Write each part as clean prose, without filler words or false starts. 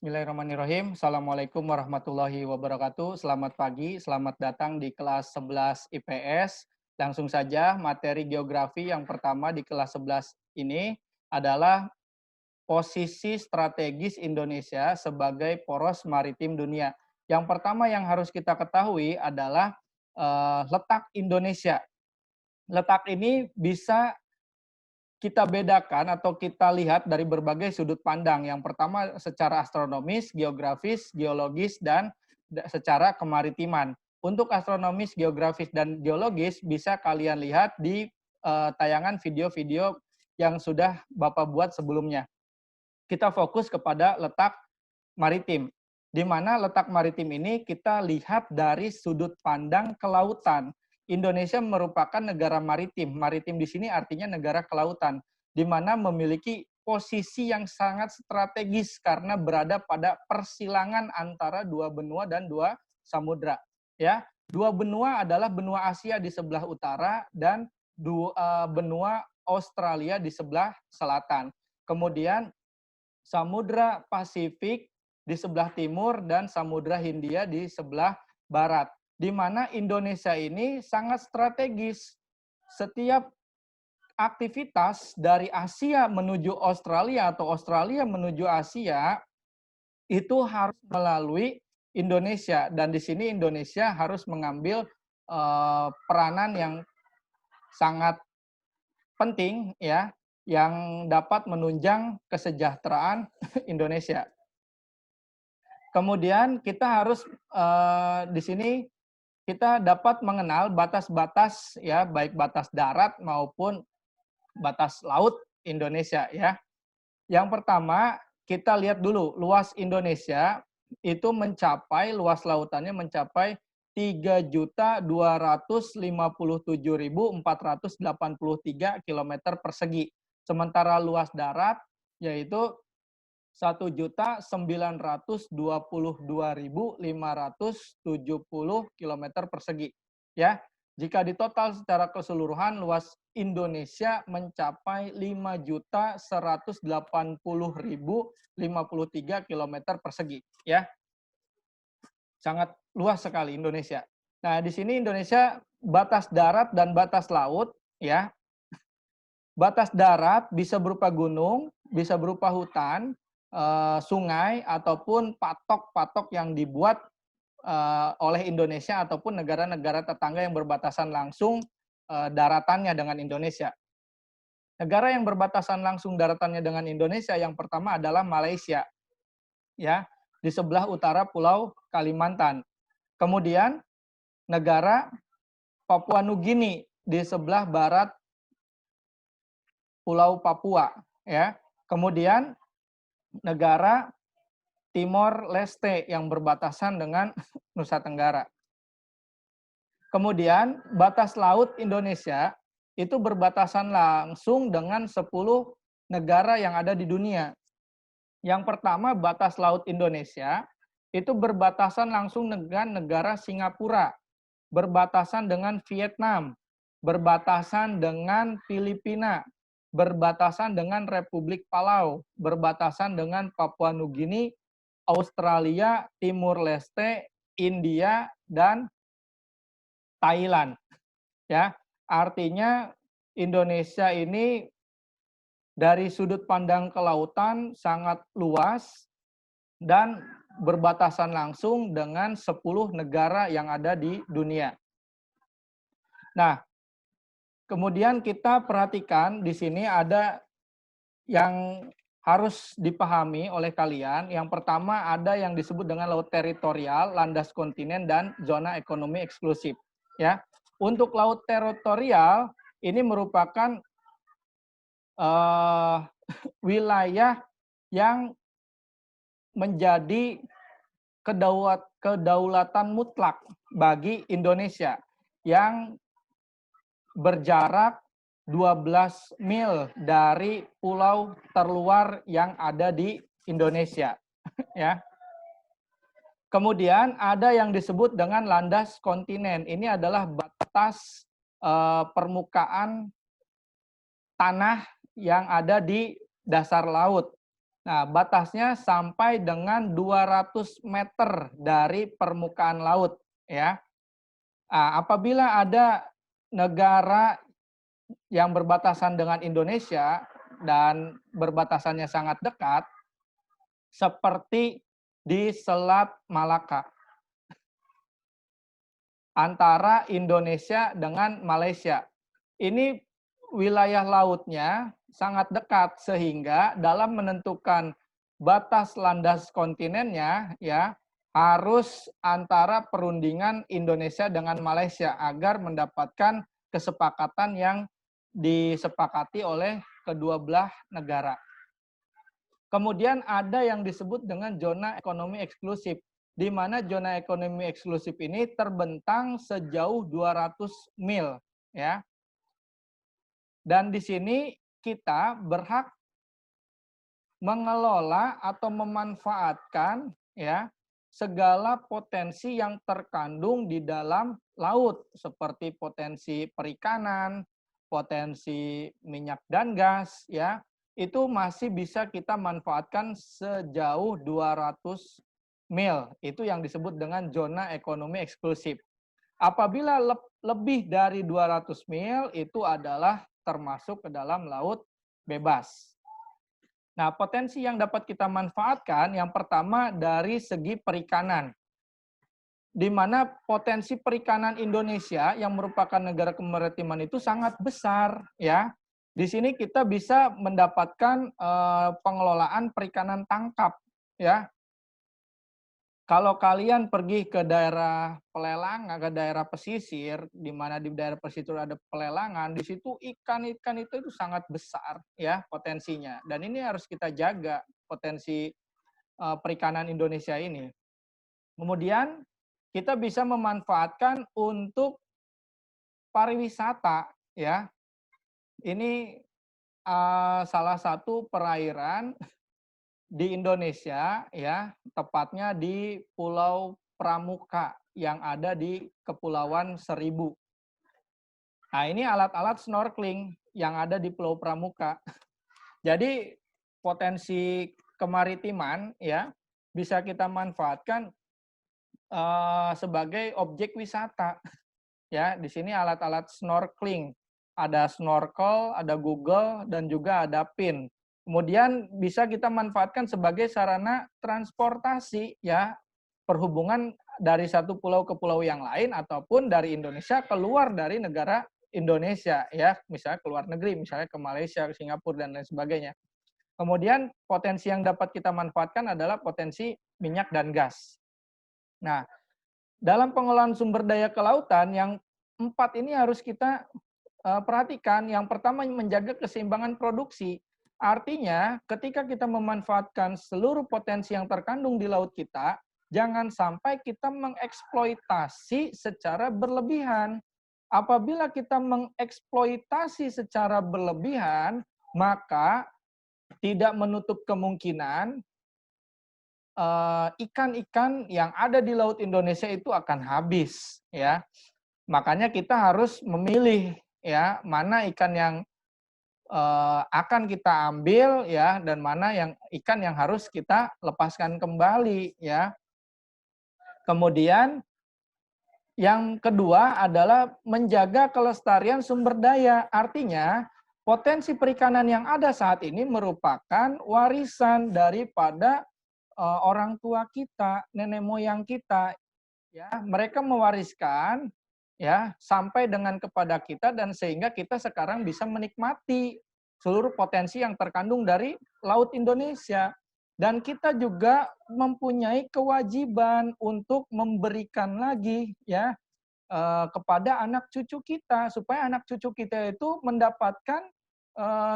Bismillahirrahmanirrahim. Assalamualaikum warahmatullahi wabarakatuh. Selamat pagi, selamat datang di kelas 11 IPS. Langsung saja, materi geografi yang pertama di kelas 11 ini adalah posisi strategis Indonesia sebagai poros maritim dunia. Yang pertama yang harus kita ketahui adalah letak Indonesia. Letak ini bisa kita bedakan atau kita lihat dari berbagai sudut pandang. Yang pertama secara astronomis, geografis, geologis, dan secara kemaritiman. Untuk astronomis, geografis, dan geologis bisa kalian lihat di tayangan video-video yang sudah Bapak buat sebelumnya. Kita fokus kepada letak maritim, di mana letak maritim ini kita lihat dari sudut pandang kelautan. Indonesia merupakan negara maritim. Maritim di sini artinya negara kelautan, di mana memiliki posisi yang sangat strategis karena berada pada persilangan antara dua benua dan dua samudra. Ya, dua benua adalah benua Asia di sebelah utara dan benua Australia di sebelah selatan. Kemudian Samudra Pasifik di sebelah timur dan Samudra Hindia di sebelah barat. Di mana Indonesia ini sangat strategis. Setiap aktivitas dari Asia menuju Australia atau Australia menuju Asia itu harus melalui Indonesia, dan di sini Indonesia harus mengambil peranan yang sangat penting ya, yang dapat menunjang kesejahteraan Indonesia. Kemudian kita harus di sini kita dapat mengenal batas-batas ya, baik batas darat maupun batas laut Indonesia ya. Yang pertama, kita lihat dulu luas Indonesia itu luas lautannya mencapai 3.257.483 km persegi. Sementara luas darat yaitu 1.922.570 km persegi. Ya, jika ditotal secara keseluruhan luas Indonesia mencapai 5.180.053 km persegi. Ya, sangat luas sekali Indonesia. Nah, di sini Indonesia batas darat dan batas laut, ya. Batas darat bisa berupa gunung, bisa berupa hutan, sungai, ataupun patok-patok yang dibuat oleh Indonesia ataupun negara-negara tetangga yang berbatasan langsung daratannya dengan Indonesia. Negara yang berbatasan langsung daratannya dengan Indonesia yang pertama adalah Malaysia, ya, di sebelah utara Pulau Kalimantan. Kemudian negara Papua Nugini di sebelah barat Pulau Papua, ya. Kemudian negara Timor Leste yang berbatasan dengan Nusa Tenggara. Kemudian batas laut Indonesia itu berbatasan langsung dengan 10 negara yang ada di dunia. Yang pertama, batas laut Indonesia itu berbatasan langsung dengan negara Singapura, berbatasan dengan Vietnam, berbatasan dengan Filipina, berbatasan dengan Republik Palau, berbatasan dengan Papua Nugini, Australia, Timur Leste, India, dan Thailand. Ya, artinya Indonesia ini dari sudut pandang kelautan sangat luas dan berbatasan langsung dengan 10 negara yang ada di dunia. Nah, kemudian kita perhatikan di sini ada yang harus dipahami oleh kalian. Yang pertama ada yang disebut dengan laut teritorial, landas kontinen, dan zona ekonomi eksklusif. Ya, untuk laut teritorial ini merupakan wilayah yang menjadi kedaulatan mutlak bagi Indonesia yang berjarak 12 mil dari pulau terluar yang ada di Indonesia. Ya. Kemudian ada yang disebut dengan landas kontinen. Ini adalah batas permukaan tanah yang ada di dasar laut. Nah, batasnya sampai dengan 200 meter dari permukaan laut, ya. Apabila ada negara yang berbatasan dengan Indonesia dan berbatasannya sangat dekat, seperti di Selat Malaka, antara Indonesia dengan Malaysia. Ini wilayah lautnya sangat dekat sehingga dalam menentukan batas landas kontinennya ya harus antara perundingan Indonesia dengan Malaysia agar mendapatkan kesepakatan yang disepakati oleh kedua belah negara. Kemudian ada yang disebut dengan zona ekonomi eksklusif, di mana zona ekonomi eksklusif ini terbentang sejauh 200 mil, ya. Dan di sini kita berhak mengelola atau memanfaatkan ya segala potensi yang terkandung di dalam laut seperti potensi perikanan, potensi minyak dan gas ya. Itu masih bisa kita manfaatkan sejauh 200 mil. Itu yang disebut dengan zona ekonomi eksklusif. Apabila lebih dari 200 mil itu adalah termasuk ke dalam laut bebas. Nah, potensi yang dapat kita manfaatkan yang pertama dari segi perikanan, di mana potensi perikanan Indonesia yang merupakan negara kemaritiman itu sangat besar, ya. Di sini kita bisa mendapatkan pengelolaan perikanan tangkap, ya. Kalau kalian pergi ke daerah pelelangan, ke daerah pesisir, di mana di daerah pesisir ada pelelangan, di situ ikan-ikan itu sangat besar ya potensinya. Dan ini harus kita jaga potensi perikanan Indonesia ini. Kemudian kita bisa memanfaatkan untuk pariwisata ya. Ini salah satu perairan di Indonesia ya, tepatnya di Pulau Pramuka yang ada di Kepulauan Seribu. Nah, ini alat-alat snorkeling yang ada di Pulau Pramuka. Jadi potensi kemaritiman ya bisa kita manfaatkan sebagai objek wisata. Ya, di sini alat-alat snorkeling, ada snorkel, ada Google dan juga ada PIN. Kemudian bisa kita manfaatkan sebagai sarana transportasi ya, perhubungan dari satu pulau ke pulau yang lain ataupun dari Indonesia keluar dari negara Indonesia ya, misalnya ke luar negeri, misalnya ke Malaysia, ke Singapura dan lain sebagainya. Kemudian potensi yang dapat kita manfaatkan adalah potensi minyak dan gas. Nah, dalam pengelolaan sumber daya kelautan yang 4 ini harus kita perhatikan. Yang pertama menjaga keseimbangan produksi. Artinya ketika kita memanfaatkan seluruh potensi yang terkandung di laut kita, jangan sampai kita mengeksploitasi secara berlebihan. Apabila kita mengeksploitasi secara berlebihan, maka tidak menutup kemungkinan ikan-ikan yang ada di laut Indonesia itu akan habis ya. Makanya kita harus memilih ya mana ikan yang akan kita ambil ya dan mana yang ikan yang harus kita lepaskan kembali ya. Kemudian yang kedua adalah menjaga kelestarian sumber daya. Artinya potensi perikanan yang ada saat ini merupakan warisan daripada orang tua kita, nenek moyang kita, ya. Mereka mewariskan, ya, sampai dengan kepada kita dan sehingga kita sekarang bisa menikmati seluruh potensi yang terkandung dari Laut Indonesia. Dan kita juga mempunyai kewajiban untuk memberikan lagi, ya, kepada anak cucu kita supaya anak cucu kita itu mendapatkan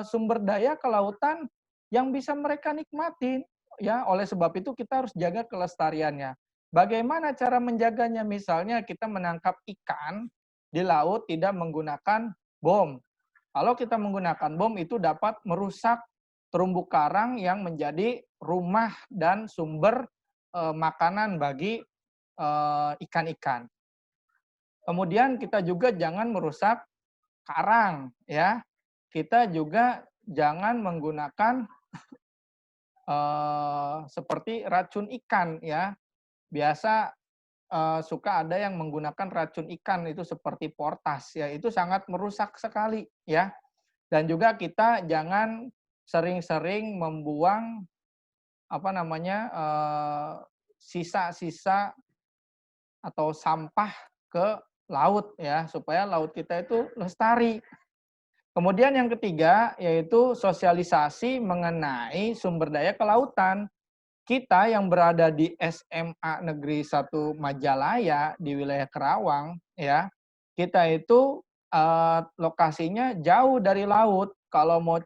sumber daya kelautan yang bisa mereka nikmatin. Ya, oleh sebab itu kita harus jaga kelestariannya. Bagaimana cara menjaganya? Misalnya kita menangkap ikan di laut tidak menggunakan bom. Kalau kita menggunakan bom itu dapat merusak terumbu karang yang menjadi rumah dan sumber makanan bagi ikan-ikan. Kemudian kita juga jangan merusak karang ya. Kita juga jangan menggunakan seperti racun ikan ya. Biasa, suka ada yang menggunakan racun ikan itu seperti Portas ya, itu sangat merusak sekali ya. Dan juga kita jangan sering-sering membuang, apa namanya, sisa-sisa atau sampah ke laut ya, supaya laut kita itu lestari. Kemudian yang ketiga, yaitu sosialisasi mengenai sumber daya kelautan. Kita yang berada di SMA Negeri 1 Majalaya di wilayah Kerawang ya, kita itu, lokasinya jauh dari laut. Kalau mau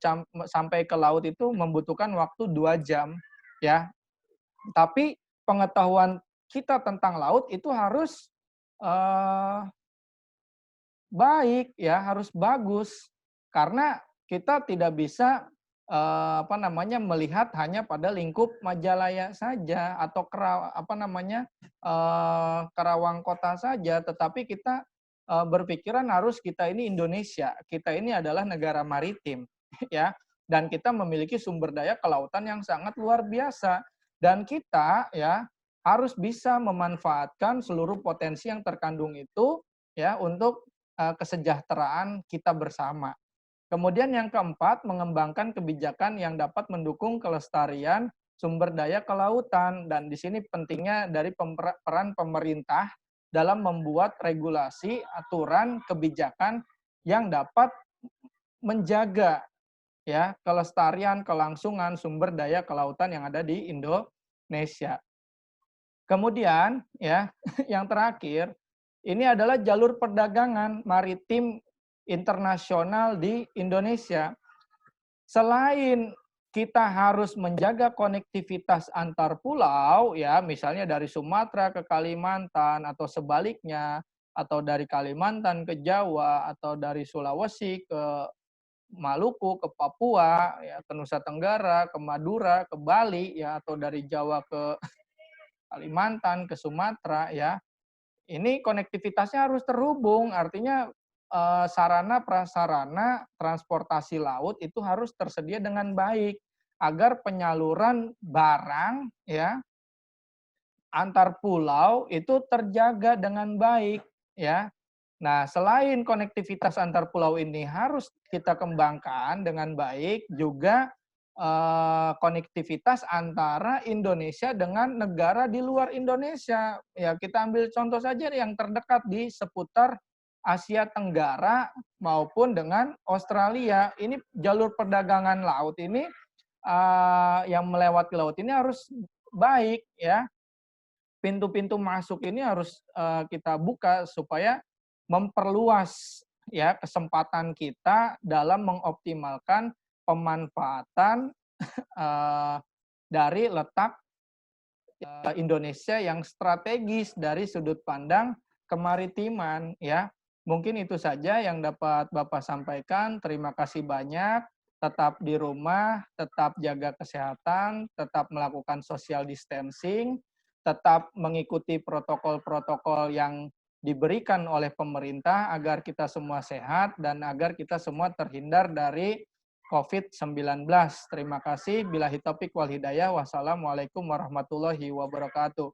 sampai ke laut itu membutuhkan waktu 2 jam ya. Tapi pengetahuan kita tentang laut itu harus, eee, baik ya, harus bagus. Karena kita tidak bisa, apa namanya, melihat hanya pada lingkup Majalaya saja atau Karawang kota saja, tetapi kita, berpikiran harus kita ini Indonesia, kita ini adalah negara maritim, ya, dan kita memiliki sumber daya kelautan yang sangat luar biasa. Dan kita ya, harus bisa memanfaatkan seluruh potensi yang terkandung itu, ya, untuk kesejahteraan kita bersama. Kemudian yang keempat, mengembangkan kebijakan yang dapat mendukung kelestarian sumber daya kelautan. Dan di sini pentingnya dari peran pemerintah dalam membuat regulasi, aturan, kebijakan yang dapat menjaga ya kelestarian, kelangsungan sumber daya kelautan yang ada di Indonesia. Kemudian ya, yang terakhir, ini adalah jalur perdagangan maritim internasional di Indonesia. Selain kita harus menjaga konektivitas antar pulau ya, misalnya dari Sumatera ke Kalimantan atau sebaliknya, atau dari Kalimantan ke Jawa, atau dari Sulawesi ke Maluku, ke Papua, ya, ke Nusa Tenggara, ke Madura, ke Bali, ya, atau dari Jawa ke Kalimantan, ke Sumatera, ya. Ini konektivitasnya harus terhubung, artinya sarana prasarana transportasi laut itu harus tersedia dengan baik agar penyaluran barang ya antar pulau itu terjaga dengan baik ya. Nah, selain konektivitas antar pulau ini harus kita kembangkan dengan baik, juga konektivitas antara Indonesia dengan negara di luar Indonesia. Ya, kita ambil contoh saja yang terdekat di seputar Asia Tenggara maupun dengan Australia. Ini jalur perdagangan laut ini yang melewati laut ini harus baik ya. Pintu-pintu masuk ini harus kita buka supaya memperluas ya kesempatan kita dalam mengoptimalkan pemanfaatan dari letak Indonesia yang strategis dari sudut pandang kemaritiman ya. Mungkin itu saja yang dapat Bapak sampaikan. Terima kasih banyak. Tetap di rumah, tetap jaga kesehatan, tetap melakukan social distancing, tetap mengikuti protokol-protokol yang diberikan oleh pemerintah agar kita semua sehat dan agar kita semua terhindar dari COVID-19. Terima kasih. Billahi taufik wal hidayah. Wassalamualaikum warahmatullahi wabarakatuh.